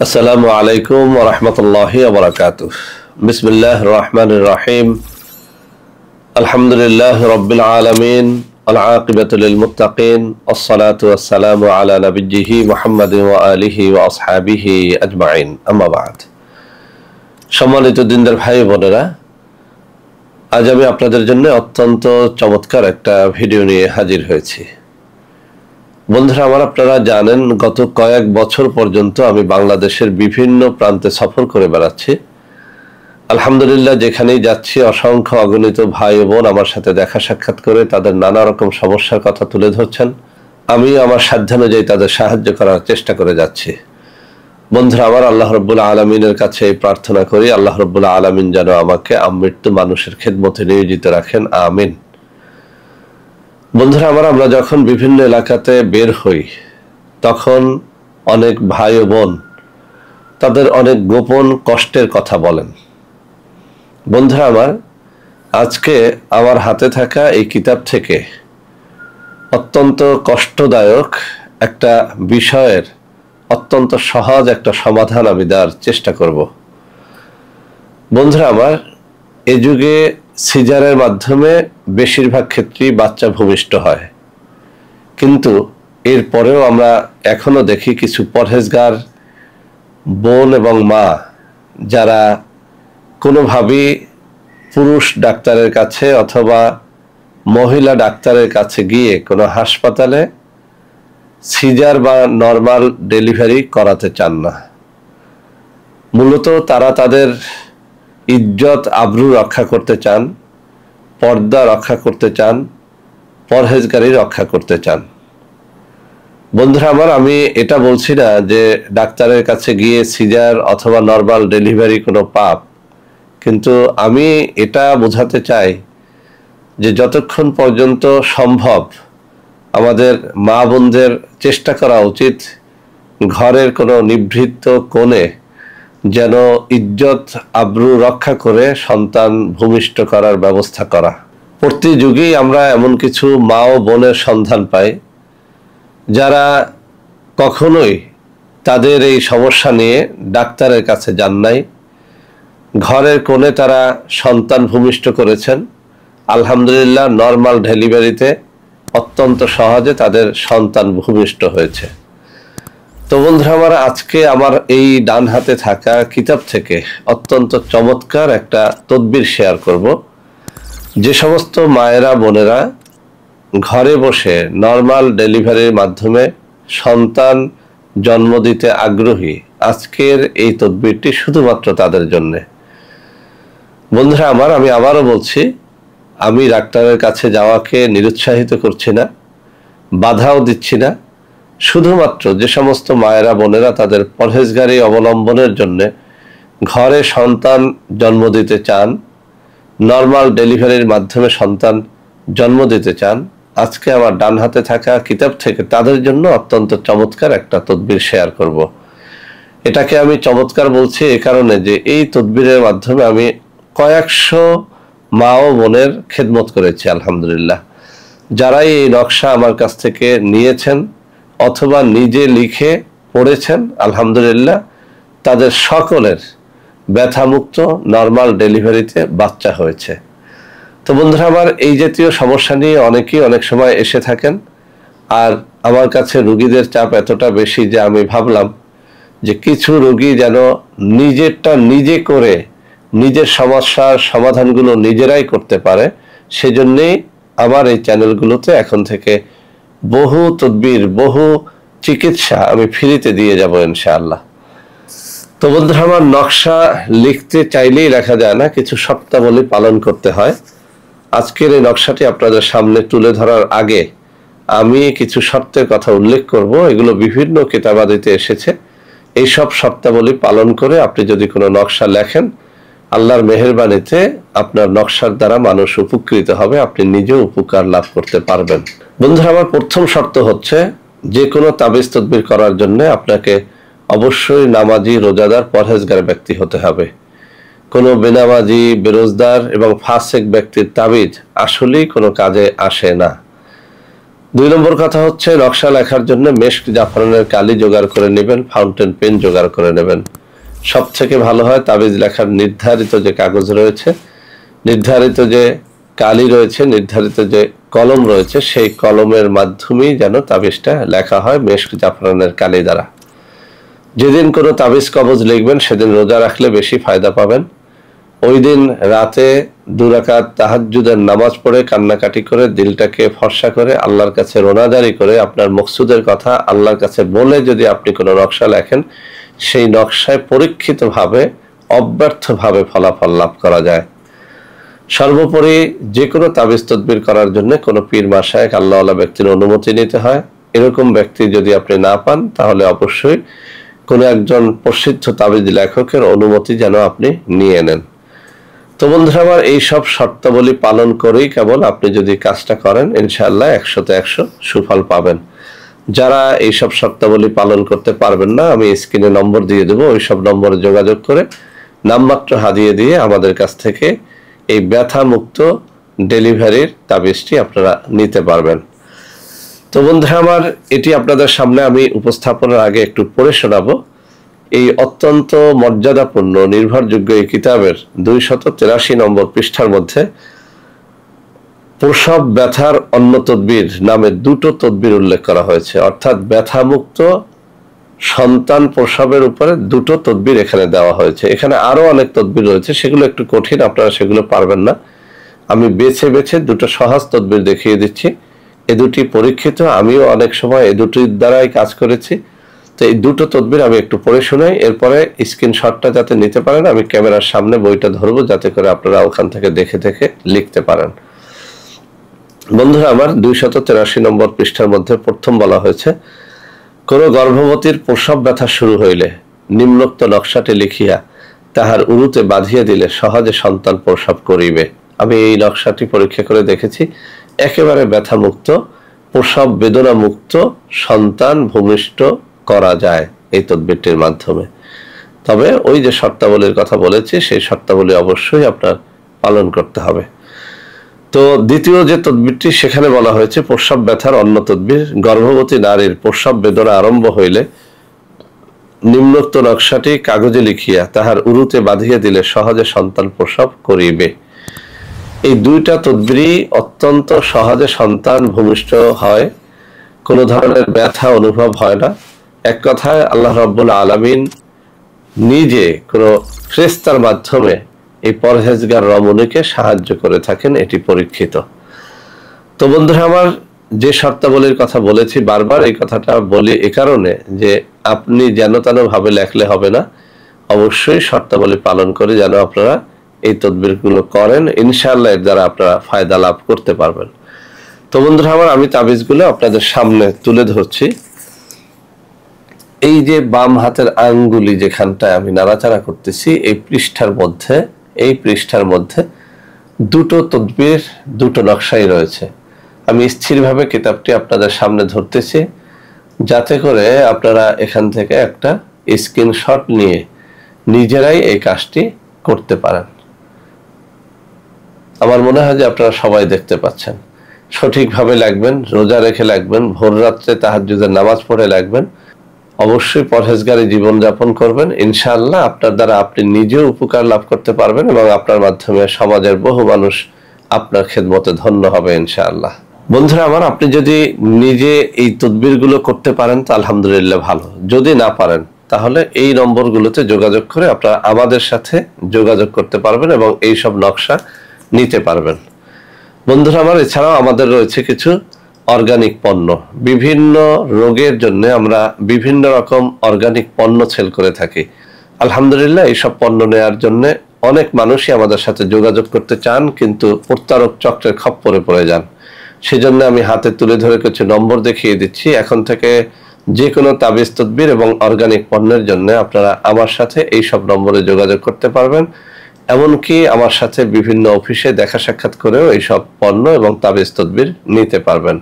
আসসালামু আলাইকুম ওয়া রাহমাতুল্লাহি ওয়া বারাকাতুহু। বিসমিল্লাহির রহমানির রহিম। আলহামদুলিল্লাহি রাব্বিল আলামিন ওয়াল আকিবাতু লিল মুত্তাকিন ওয়াসসালাতু ওয়াসসালামু আলা নাবিয়্যিহি মুহাম্মাদিন ওয়া আলিহি ওয়া আসহাবিহি আজমাইন। আম্মা বা'দ। সম্মানিত দিনদার ভাই বোনেরা, আজ আমি আপনাদের জন্য অত্যন্ত চমৎকার একটা ভিডিও নিয়ে হাজির হয়েছি। বন্ধুরা আমার, আপনারা জানেন গত কয়েক বছর পর্যন্ত আমি বাংলাদেশের বিভিন্ন প্রান্তে সফর করে বেড়াচ্ছি। আলহামদুলিল্লাহ, যেখানেই যাচ্ছি অসংখ্য অগণিত ভাই ও বোন আমার সাথে দেখা সাক্ষাৎ করে তাদের নানা রকম সমস্যার কথা তুলে ধরছেন। আমি আমার সাধ্যানুযায়ী তাদের সাহায্য করার চেষ্টা করে যাচ্ছি। বন্ধুরা আমার, আল্লাহ রাব্বুল আলামিনের কাছে এই প্রার্থনা করি, আল্লাহ রাব্বুল আলামিন যেন আমাকে আমৃত্যু মানুষের খেদমতে নিয়োজিত রাখেন, আমিন। বন্ধুরা আমার, আমরা যখন বিভিন্ন এলাকাতে বের হই তখন অনেক ভাই ও বোন তাদের অনেক গোপন কষ্টের কথা বলেন। বন্ধুরা আমার, আজকে আমার হাতে থাকা এই কিতাব থেকে অত্যন্ত কষ্টদায়ক একটা বিষয়ের অত্যন্ত সহজ একটা সমাধান আমি দেওয়ার চেষ্টা করব। বন্ধুরা আমার, এ যুগে সিজারের মাধ্যমে বেশিরভাগ ক্ষেত্রেই বাচ্চা ভূমিষ্ঠ হয়, কিন্তু এরপরেও আমরা এখনো দেখি কিছু পরহেজগার বোন এবং মা যারা কোনোভাবেই পুরুষ ডাক্তারের কাছে অথবা মহিলা ডাক্তারের কাছে গিয়ে কোনো হাসপাতালে সিজার বা নর্মাল ডেলিভারি করাতে চান না। মূলত তারা তাদের ইজ্জত আবরু রক্ষা করতে চান, পর্দা রক্ষা করতে চান, পরহেজগারি রক্ষা করতে চান। বন্ধুরা আমার, আমি এটা বলছি না যে ডাক্তারের কাছে গিয়ে সিজার অথবা নর্মাল ডেলিভারি কোনো পাপ, কিন্তু আমি এটা বোঝাতে চাই যে যতক্ষণ পর্যন্ত সম্ভব আমাদের মা বোনদের চেষ্টা করা উচিত ঘরের কোনো নিভৃত কোণে যেন ইজ্জত আবরু রক্ষা করে সন্তান ভূমিষ্ঠ করার ব্যবস্থা করা। প্রতি যুগেই আমরা এমন কিছু মা ও বোনের সন্ধান পাই যারা কখনোই তাদের এই সমস্যা নিয়ে ডাক্তারের কাছে যান নাই। ঘরের কোণে তারা সন্তান ভূমিষ্ঠ করেছেন, আলহামদুলিল্লাহ নর্মাল ডেলিভারিতে অত্যন্ত সহজে তাদের সন্তান ভূমিষ্ঠ হয়েছে। তো বন্ধুরা আমার, আজকে আমার এই ডান হাতে থাকা কিতাব থেকে অত্যন্ত চমৎকার একটা তদবির শেয়ার করব। যে সমস্ত মায়েরা বোনেরা ঘরে বসে নর্মাল ডেলিভারির মাধ্যমে সন্তান জন্ম দিতে আগ্রহী, আজকের এই তদবিরটি শুধুমাত্র তাদের জন্য। বন্ধুরা আমার, আমি আবারও বলছি, আমি ডাক্তারের কাছে যাওয়াকে নিরুৎসাহিত করছি না, বাধাও দিচ্ছি না। শুধুমাত্র যে সমস্ত মায়েরা বোনেরা তাদের পরহেজগারি অবলম্বনের জন্য ঘরে সন্তান জন্ম দিতে চান, নর্মাল ডেলিভারির মাধ্যমে সন্তান জন্ম দিতে চান, আজকে আমার ডান হাতে থাকা কিতাব থেকে তাদের জন্য অত্যন্ত চমৎকার একটা তদবির শেয়ার করব। এটাকে আমি চমৎকার বলছি এ কারণে যে এই তদবিরের মাধ্যমে আমি কয়েকশো মা ও বোনের খেদমত করেছি আলহামদুলিল্লাহ। যারাই এই নকশা আমার কাছ থেকে নিয়েছেন অথবা নিজে লিখে পড়েছেন, আলহামদুলিল্লাহ তাদের সকলের ব্যথামুক্ত নর্মাল ডেলিভারিতে বাচ্চা হয়েছে। তো বন্ধুরা আমার, এই জাতীয় সমস্যা নিয়ে অনেকেই অনেক সময় এসে থাকেন, আর আমার কাছে রোগীদের চাপ এতটা বেশি যে আমি ভাবলাম যে কিছু রোগী যেন নিজেরটা নিজে করে নিজের সমস্যার সমাধানগুলো নিজেরাই করতে পারে, সেজন্যেই আমার এই চ্যানেলগুলোতে এখন থেকে বহু তদবির, বহু চিকিৎসা আমি ফ্রিতে দিয়ে যাব ইনশাআল্লাহ। তো বন্ধুরা আমার, নকশা লিখতে চাইলেই লেখা যায় না, কিছু শর্তাবলী পালন করতে হয়। আজকের এই নকশাটি আপনাদের সামনে তুলে ধরার আগে আমি কিছু শর্তের কথা উল্লেখ করব। এগুলো বিভিন্ন কিতাবাদিতে এসেছে। এই সব শর্তাবলী পালন করে আপনি যদি কোনো নকশা লেখেন, আল্লাহর মেহেরবানিতে আপনার নকশার দ্বারা মানুষ উপকৃত হবে, আপনি নিজেও উপকার লাভ করতে পারবেন। বন্ধুরা আমার, প্রথম শর্ত হচ্ছে যে কোনো তাবিজ তদবির করার জন্য আপনাকে অবশ্যই নামাজি, রোজাদার, পরহেজগার ব্যক্তি হতে হবে। কোনো বেনামাজি, বেরোজদার এবং ফাসেক ব্যক্তির তাবিজ আসলেই কোনো কাজে আসে না। 2 নম্বর কথা হচ্ছে নকশা লেখার জন্য মেশক জাফরানের কালি জোগাড় করে নেবেন, ফাউন্টেন পেন জোগাড় করে নেবেন। সব থেকে ভালো হয় তাবিজ লেখার নির্ধারিত যে কাগজ রয়েছে, নির্ধারিত যে কালি রয়েছে, নির্ধারিত যে কলম রয়েছে, সেই কলমের মাধ্যমেই যেন তাবিজটা লেখা হয় মেশক জাফরানের কালি দ্বারা। যেদিন কোনো তাবিজ কবজ লিখবেন সেদিন রোজা রাখলে বেশি ফায়দা পাবেন। ওই দিন রাতে 2 রাকাত তাহাজ্জুদের নামাজ পড়ে কান্নাকাটি করে দিলটাকে ফর্সা করে আল্লাহর কাছে রোনাজারি করে আপনার মকসুদের কথা আল্লাহর কাছে বলে যদি আপনি কোনো নকশা লেখেন, সেই নকশায় পরীক্ষিতভাবে অব্যর্থভাবে ফলাফল লাভ করা যায়। সর্বোপরি যে কোনো তাবিজ তদবির করার জন্য কোনো পীর মাশায়েখ আল্লাহওয়ালা ব্যক্তির অনুমতি নিতে হয়। এরকম ব্যক্তি যদি আপনি না পান তাহলে অবশ্যই কোনো একজন প্রসিদ্ধ তাবিজ লেখকের অনুমতি যেন আপনি নিয়ে নেন। তো বন্ধুরা আমার, এই সব শর্তাবলী পালন করেই কেবল আপনি যদি কাজটা করেন ইনশাআল্লাহ 100তে 100 সুফল পাবেন। যারা এই সব শর্তাবলী পালন করতে পারবেন না, আমি স্ক্রিনে নম্বর দিয়ে দেবো, ওই সব নম্বরে যোগাযোগ করে নামমাত্র হাদিয়ে দিয়ে আমাদের কাছ থেকে এই ব্যথা মুক্ত ডেলিভারির তাবিজটি আপনারা নিতে পারবেন। তো বন্ধুরা আমার, এটি আপনাদের সামনে আমি উপস্থাপনের আগে একটু পড়ে শোনাবো। এই অত্যন্ত মর্যাদাপূর্ণ নির্ভরযোগ্য এই কিতাবের 283 নম্বর পৃষ্ঠার মধ্যে প্রসব ব্যথার অন্য তদবির নামে 2টো তদবির উল্লেখ করা হয়েছে। অর্থাৎ ব্যথামুক্ত সন্তান প্রসবের উপরে 2টো তদবির এখানে দেওয়া হয়েছে। এখানে আরো অনেক তদবির রয়েছে, সেগুলো একটু কঠিন, আপনারা সেগুলো পারবেন না। আমি বেছে বেছে 2টো সহজ তদবির দেখিয়ে দিচ্ছি। এই 2টি পরীক্ষিত, আমিও অনেক সময় এই 2টির দ্বারাই কাজ করেছি। তো এই 2টো তদবির আমি একটু পড়ে শোনাই, এরপরে স্ক্রিনশটটা যাতে নিতে পারেন, আমি ক্যামেরার সামনে বইটা ধরবো যাতে করে আপনারা ওখান থেকে দেখে দেখে লিখতে পারেন। বন্ধুরা আমার, 283 নম্বর পৃষ্ঠার মধ্যে প্রথম বলা হয়েছে, কোন গর্ভবতীর প্রসব ব্যথা শুরু হইলে নিম্নোক্ত নকশাটি লিখিয়া তাহার উরুতে বাঁধিয়া দিলে সহজে সন্তান প্রসব করিবে। আমি এই নকশাটি পরীক্ষা করে দেখেছি, একেবারে ব্যথামুক্ত, প্রসব বেদনা মুক্ত সন্তান ভূমিষ্ঠ করা যায় এই তদবিরটির মাধ্যমে। তবে ওই যে শর্তাবলীর কথা বলেছি, সেই শর্তাবলী অবশ্যই আপনার পালন করতে হবে। তো দ্বিতীয় যে তদবিরটি, সেখানে বলা হয়েছে প্রসব ব্যথার অন্য তদবির, গর্ভবতী নারীর প্রসব বেদনা আরম্ভ হইলে নিম্নোক্ত নকশাটি কাগজে লিখিয়া তাহার উরুতে বাঁধিয়া দিলে সহজে সন্তান প্রসব করিবে। এই 2টা তদবিরই অত্যন্ত সহজে সন্তান ভূমিষ্ঠ হয়, কোনো ধরনের ব্যথা অনুভব হয় না। এক কথায় আল্লাহ রাব্বুল আলামিন নিজে কোনো ফেরেশতার মাধ্যমে এই পরহেজগার রমণীকে সাহায্য করে থাকেন, এটি পরীক্ষিত। তো বন্ধুরা আমার, যে শর্তাবলীর কথা বলেছি বারবার এই কথাটা বলি এ কারণে যে আপনি যেন তেন ভাবে লেখলে হবে না, অবশ্যই শর্তাবলী পালন করে যেন আপনারা এই তদবিরগুলো করেন, ইনশাআল্লাহ এর দ্বারা আপনারা ফায়দা লাভ করতে পারবেন। তো বন্ধুরা আমার, আমি তাবিজগুলো আপনাদের সামনে তুলে ধরছি। এই যে বাম হাতের আঙ্গুলি যেখানটায় আমি নাড়াচাড়া করতেছি, এই পৃষ্ঠার মধ্যে 2টো তদবির, 2টো নকশাই রয়েছে। আমি স্থিরভাবে কিতাবটি আপনাদের সামনে ধরতেছি যাতে করে আপনারা এখান থেকে একটা স্ক্রিনশট নিয়ে নিজেরাই এই কাজটি করতে পারেন। আমার মনে হয় যে আপনারা সবাই দেখতে পাচ্ছেন। সঠিকভাবে লাগবেন, রোজা রেখে লাগবেন, ভোর রাত্রে তাহাজ্জুদের নামাজ পড়ে লাগবেন, অবশ্যই পরহেজগারী জীবনযাপন করবেন। ইনশাআল্লাহ আপনার দ্বারা আপনি নিজেও উপকার লাভ করতে পারবেন এবং আপনার মাধ্যমে সমাজের বহু মানুষ আপনার খেদমতে ধন্য হবে ইনশাআল্লাহ। বন্ধুরা আমার, আপনি যদি নিজে এই তদবিরগুলো করতে পারেন তো আলহামদুলিল্লাহ ভালো, যদি না পারেন তাহলে এই নম্বরগুলোতে যোগাযোগ করে আপনারা আমাদের সাথে যোগাযোগ করতে পারবেন এবং এই সব নকশা নিতে পারবেন। বন্ধুরা আমার, এছাড়াও আমাদের রয়েছে কিছু অর্গানিক পণ্য। বিভিন্ন রোগের জন্য আমরা বিভিন্ন রকম অর্গানিক পণ্য সেল করে থাকি। আলহামদুলিল্লাহ এইসব পণ্য নেওয়ার জন্য অনেক মানুষই আমাদের সাথে যোগাযোগ করতে চান, কিন্তু প্রতারক চক্রের খপ্পরে পড়ে যান। সেজন্য আমি হাতে তুলে ধরে কিছু নম্বর দেখিয়ে দিচ্ছি। এখন থেকে যে কোনো তাবিজ তদবির এবং অর্গানিক পণ্যের জন্য আপনারা আমার সাথে এই সব নম্বরে যোগাযোগ করতে পারবেন। এমনকি আমার সাথে বিভিন্ন অফিসে দেখা সাক্ষাৎ করেও এইসব পণ্য এবং তাবিজ তদবির নিতে পারবেন।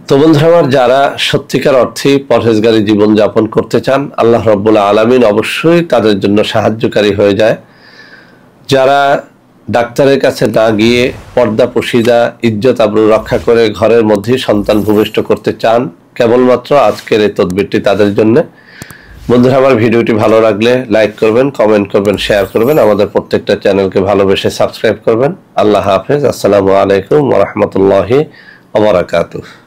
তো বন্ধুরা আমার, যারা সত্যিকার অর্থে পরহেজগারী জীবন যাপন করতে চান, আল্লাহ রাব্বুল আলামিন অবশ্যই তাদের জন্য সাহায্যকারী হয়ে যায়। যারা ডাক্তারের কাছে না গিয়ে পর্দা পুশিদা ইজ্জত আবরু রক্ষা করে ঘরের মধ্যেই সন্তান ভূমিষ্ঠ করতে চান, কেবলমাত্র আজকের এই তদবিরটি তাদের জন্য। বন্ধুরা, আমার ভিডিওটি ভালো লাগলে লাইক করবেন, কমেন্ট করবেন, শেয়ার করবেন, আমাদের প্রত্যেকটা চ্যানেলকে ভালোবেসে সাবস্ক্রাইব করবেন। আল্লাহ হাফেজ। আসসালামু আলাইকুম ওয়া রাহমাতুল্লাহি ওয়া বারাকাতুহু।